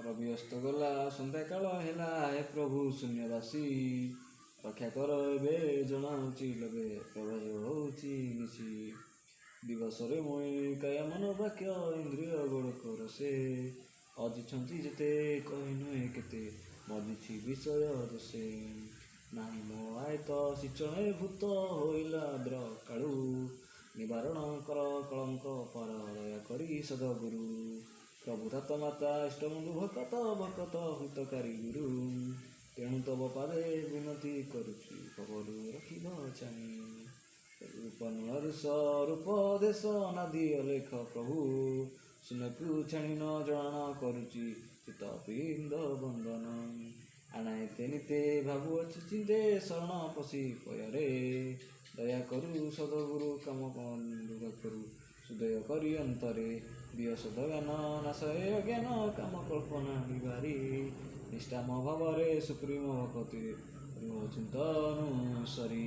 ରବି ଅସ୍ତ ଗଲା ସନ୍ଧ୍ୟାକାଳ ହେଲା, ହେ ପ୍ରଭୁ ଶୂନ୍ୟବାସୀ ରକ୍ଷା କର ଏବେ, ଜଣାଉଛି ଲବେ ପ୍ରଭୟ ହେଉଛି ନିଶି। ଦିବସରେ ମୁଇଁ କାୟା ମନ ବାକ୍ୟ ଇନ୍ଦ୍ରିୟ ଗୋଡ଼କର ସେ, ଅଜିଛନ୍ତି ଯେତେ କହି ନୁହେଁ କେତେ, ମଜିଛି ବିଷୟ ଦୋଷେ। ନାହିଁ ମୋ ଆୟତ ସିଞ୍ଚଣେ ଭୂତ ହୋଇଲା ଦ୍ରକାଳୁ, ନିବାରଣ କର କଳଙ୍କ ପର ଦୟା କରି ସଦଗୁରୁ। ପ୍ରଭୁ ଧାତ ମାତା ଇଷ୍ଟବନ୍ଧୁ ଭକତ ଭକତ ହିତକାରୀ ଗୁରୁ, ତେଣୁ ତବ ପାଦେ ବିନତି କରୁଛି ପବରୁ ରଖିବ ଚାହିଁ। ରୂପ ନୂଳରୁଷ ରୂପ ଦେଶ ଅନାଦି ଅଲେଖ ପ୍ରଭୁ, ଶୂନ୍ୟକୁ ଛାଣି ନ ଜଣାଣ କରୁଛି ଚିତ ପିଣ୍ଡ ବନ୍ଦନ। ଆଣାଏତେ ନିତେ ଭାବୁଅଛି ଚିନ୍ତେ ଶରଣ ପଶି ପୟରେ, ଦୟା କରୁ ସଦଗୁରୁ କାମ ଦୂର କରୁ ସୁଦୟ କରି ଅନ୍ତରେ। ଦିଅ ସଦ ଜ୍ଞାନ ନାଶ ଏ ଅଜ୍ଞାନ କାମ କଳ୍ପନା ନିବାରି, ନିଷ୍ଠାମ ଭାବରେ ସୁପ୍ରିମ ଭକତି ରୁହ ଚିନ୍ତନୁସରି।